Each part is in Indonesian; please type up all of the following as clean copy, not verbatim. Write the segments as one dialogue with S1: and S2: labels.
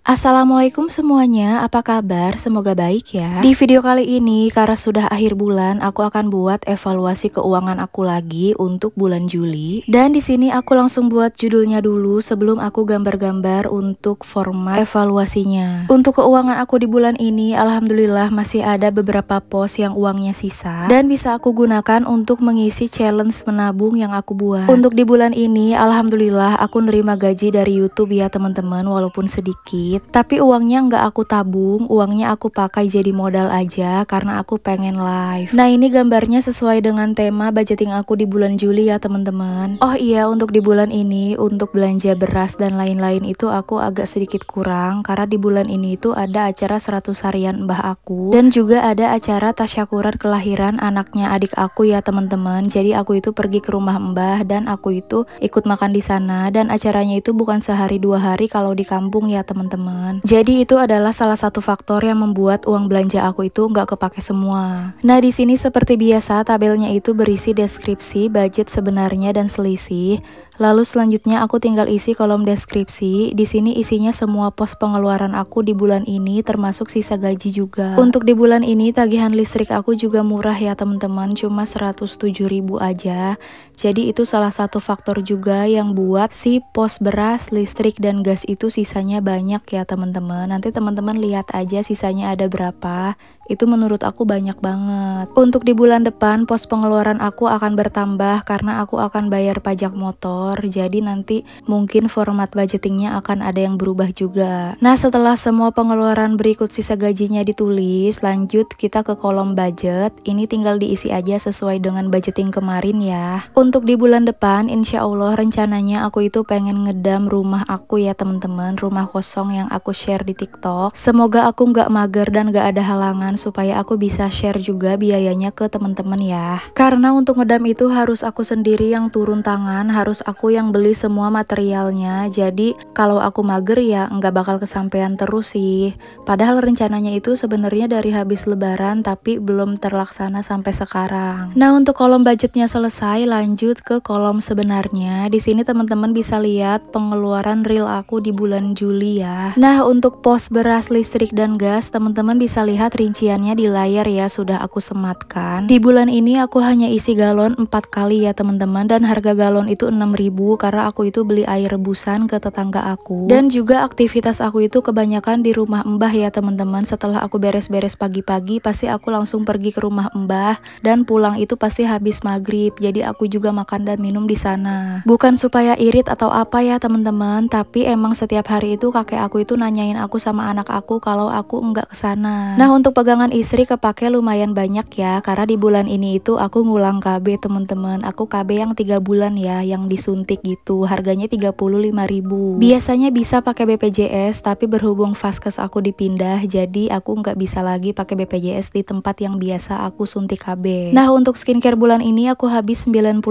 S1: Assalamualaikum semuanya, apa kabar? Semoga baik ya. Di video kali ini, karena sudah akhir bulan, aku akan buat evaluasi keuangan aku lagi untuk bulan Juli. Dan di sini aku langsung buat judulnya dulu sebelum aku gambar-gambar untuk format evaluasinya. Untuk keuangan aku di bulan ini, alhamdulillah masih ada beberapa pos yang uangnya sisa dan bisa aku gunakan untuk mengisi challenge menabung yang aku buat. Untuk di bulan ini, alhamdulillah aku nerima gaji dari YouTube ya teman-teman, walaupun sedikit. Tapi uangnya nggak aku tabung, uangnya aku pakai jadi modal aja karena aku pengen live. Nah ini gambarnya sesuai dengan tema budgeting aku di bulan Juli ya teman-teman. Oh iya, untuk di bulan ini, untuk belanja beras dan lain-lain itu aku agak sedikit kurang karena di bulan ini itu ada acara 100 harian mbah aku dan juga ada acara tasyakuran kelahiran anaknya adik aku ya teman-teman. Jadi aku itu pergi ke rumah mbah dan aku itu ikut makan di sana, dan acaranya itu bukan sehari 2 hari kalau di kampung ya teman-teman. Jadi itu adalah salah satu faktor yang membuat uang belanja aku itu nggak kepake semua. Nah di sini seperti biasa tabelnya itu berisi deskripsi, budget sebenarnya dan selisih. Lalu selanjutnya aku tinggal isi kolom deskripsi. Di sini isinya semua pos pengeluaran aku di bulan ini termasuk sisa gaji juga. Untuk di bulan ini tagihan listrik aku juga murah ya teman-teman, cuma 107.000 aja. Jadi itu salah satu faktor juga yang buat si pos beras, listrik dan gas itu sisanya banyak ya teman-teman. Nanti teman-teman lihat aja sisanya ada berapa. Itu menurut aku banyak banget. Untuk di bulan depan pos pengeluaran aku akan bertambah karena aku akan bayar pajak motor. Jadi nanti mungkin format budgetingnya akan ada yang berubah juga. Nah setelah semua pengeluaran berikut sisa gajinya ditulis, lanjut kita ke kolom budget. Ini tinggal diisi aja sesuai dengan budgeting kemarin ya. Untuk di bulan depan insya Allah rencananya aku itu pengen ngedam rumah aku ya teman-teman, rumah kosong yang aku share di TikTok. Semoga aku nggak mager dan nggak ada halangan supaya aku bisa share juga biayanya ke teman-teman ya. Karena untuk ngedam itu harus aku sendiri yang turun tangan, harus aku yang beli semua materialnya. Jadi kalau aku mager ya nggak bakal kesampaian terus sih. Padahal rencananya itu sebenarnya dari habis lebaran tapi belum terlaksana sampai sekarang. Nah untuk kolom budgetnya selesai, lanjut ke kolom sebenarnya. Di sini teman-teman bisa lihat pengeluaran real aku di bulan Juli ya. Nah untuk pos beras, listrik dan gas teman-teman bisa lihat rinciannya di layar ya, sudah aku sematkan. Di bulan ini aku hanya isi galon 4 kali ya teman-teman, dan harga galon itu 6.000 karena aku itu beli air rebusan ke tetangga aku. Dan juga aktivitas aku itu kebanyakan di rumah mbah ya teman-teman. Setelah aku beres-beres pagi-pagi pasti aku langsung pergi ke rumah mbah dan pulang itu pasti habis maghrib. Jadi aku juga makan dan minum di sana. Bukan supaya irit atau apa ya teman-teman, tapi emang setiap hari itu kakek aku itu nanyain aku sama anak aku kalau aku enggak ke sana. Nah untuk pegangan istri kepake lumayan banyak ya, karena di bulan ini itu aku ngulang KB teman-teman. Aku KB yang 3 bulan ya, yang disuntik gitu, harganya 35.000. Biasanya bisa pakai BPJS, tapi berhubung vaskes aku dipindah, jadi aku nggak bisa lagi pakai BPJS di tempat yang biasa aku suntik KB. Nah untuk skincare bulan ini aku habis 91.000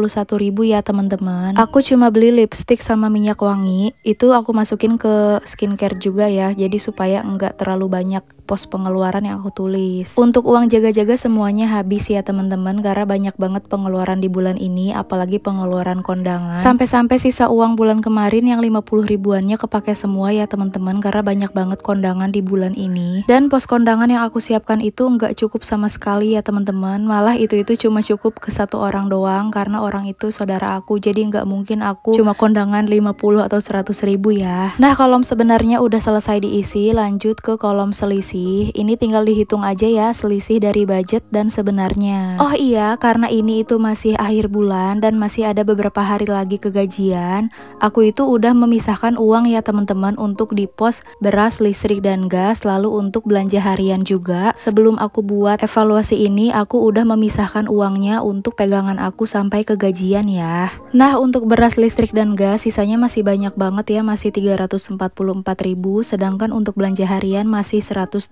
S1: ya teman-teman. Aku cuma beli lipstick sama minyak wangi, itu aku masukin ke skincare juga ya, jadi supaya nggak terlalu banyak pos pengeluaran yang aku tulis. Untuk uang jaga-jaga semuanya habis ya teman-teman, karena banyak banget pengeluaran di bulan ini, apalagi pengeluaran kondangan. Sampai-sampai sisa uang bulan kemarin yang 50 ribuannya kepake semua ya teman-teman, karena banyak banget kondangan di bulan ini. Dan pos kondangan yang aku siapkan itu nggak cukup sama sekali ya teman-teman, malah itu cuma cukup ke 1 orang doang, karena orang itu saudara aku, jadi nggak mungkin aku cuma kondangan 50 atau 100 ribu ya. Nah kolom sebenarnya udah selesai diisi, lanjut ke kolom selisih. Ini tinggal dihitung aja ya selisih dari budget dan sebenarnya. Oh iya, karena ini itu masih akhir bulan dan masih ada beberapa hari lagi ke gajian, aku itu udah memisahkan uang ya teman-teman untuk di pos beras, listrik dan gas, lalu untuk belanja harian juga. Sebelum aku buat evaluasi ini, aku udah memisahkan uangnya untuk pegangan aku sampai ke gajian ya. Nah untuk beras, listrik dan gas sisanya masih banyak banget ya, masih 344.000, sedangkan untuk belanja harian masih 120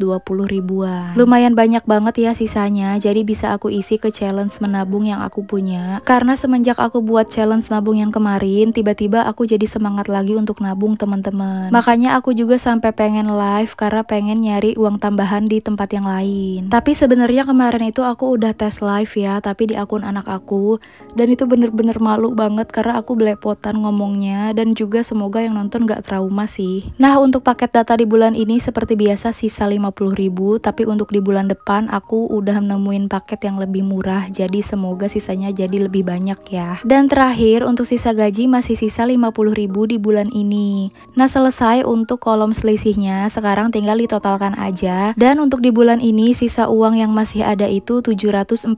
S1: ribuan. Lumayan banyak banget ya sisanya, jadi bisa aku isi ke challenge menabung yang aku punya. Karena semenjak aku buat challenge nabung yang kemarin, tiba-tiba aku jadi semangat lagi untuk nabung teman-teman. Makanya aku juga sampai pengen live karena pengen nyari uang tambahan di tempat yang lain. Tapi sebenarnya kemarin itu aku udah tes live ya, tapi di akun anak aku, dan itu bener-bener malu banget karena aku belepotan ngomongnya, dan juga semoga yang nonton gak trauma sih. Nah, untuk paket data di bulan ini seperti biasa sisa 50.000, tapi untuk di bulan depan aku udah nemuin paket yang lebih murah, jadi semoga sisanya jadi lebih banyak ya. Dan terakhir untuk sisa gaji masih sisa 50.000 di bulan ini. Nah, selesai untuk kolom selisihnya, sekarang tinggal ditotalkan aja. Dan untuk di bulan ini sisa uang yang masih ada itu 747.500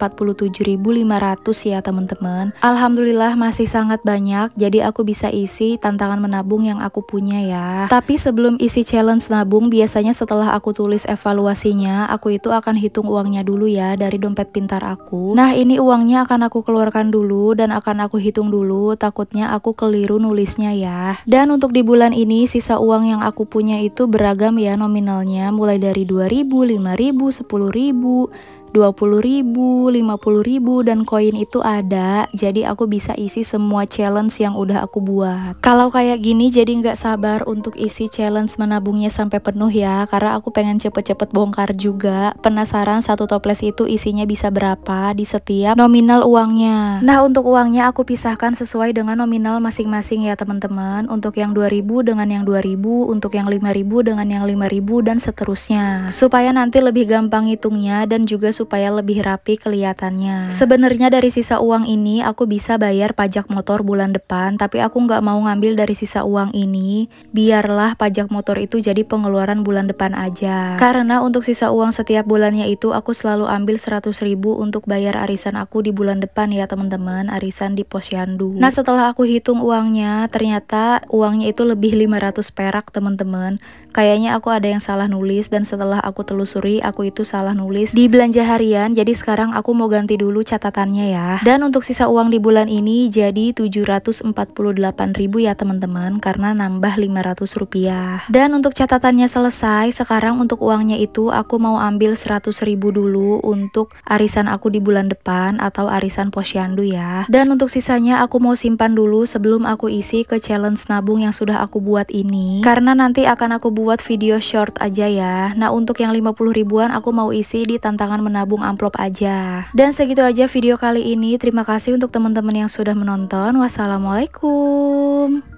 S1: ya teman-teman. Alhamdulillah masih sangat banyak, jadi aku bisa isi tantangan menabung yang aku punya ya. Tapi sebelum isi challenge nabung, biasanya setelah aku tulis evaluasinya, aku itu akan hitung uangnya dulu ya dari dompet pintar aku. Nah, ini uangnya akan aku keluarkan dulu dan akan aku hitung dulu, takutnya aku keliru nulisnya ya. Dan untuk di bulan ini sisa uang yang aku punya itu beragam ya nominalnya, mulai dari 2.000, 5.000, 10.000, 20.000, 50.000, dan koin itu ada, jadi aku bisa isi semua challenge yang udah aku buat. Kalau kayak gini jadi nggak sabar untuk isi challenge menabungnya sampai penuh ya, karena aku pengen cepet-cepet bongkar juga. Penasaran satu toples itu isinya bisa berapa di setiap nominal uangnya. Nah, untuk uangnya aku pisahkan sesuai dengan nominal masing-masing ya teman-teman. Untuk yang 2.000 dengan yang 2.000, untuk yang 5.000 dengan yang 5.000, dan seterusnya. Supaya nanti lebih gampang hitungnya dan juga supaya lebih rapi kelihatannya. Sebenarnya dari sisa uang ini aku bisa bayar pajak motor bulan depan, tapi aku nggak mau ngambil dari sisa uang ini. Biarlah pajak motor itu jadi pengeluaran bulan depan aja. Karena untuk sisa uang setiap bulannya itu aku selalu ambil 100.000 untuk bayar arisan aku di bulan depan ya teman-teman, arisan di Posyandu. Nah, setelah aku hitung uangnya, ternyata uangnya itu lebih 500 perak teman-teman. Kayaknya aku ada yang salah nulis, dan setelah aku telusuri aku itu salah nulis di belanja harian, jadi sekarang aku mau ganti dulu catatannya ya. Dan untuk sisa uang di bulan ini jadi 748.000 ya teman-teman, karena nambah 500 rupiah. Dan untuk catatannya selesai, sekarang untuk uangnya itu aku mau ambil 100.000 dulu untuk arisan aku di bulan depan atau arisan Posyandu ya. Dan untuk sisanya aku mau simpan dulu sebelum aku isi ke challenge nabung yang sudah aku buat ini, karena nanti akan aku buat video short aja ya. Nah, untuk yang 50 ribuan aku mau isi di tantangan menabung amplop aja. Dan segitu aja video kali ini. Terima kasih untuk teman-teman yang sudah menonton. Wassalamualaikum.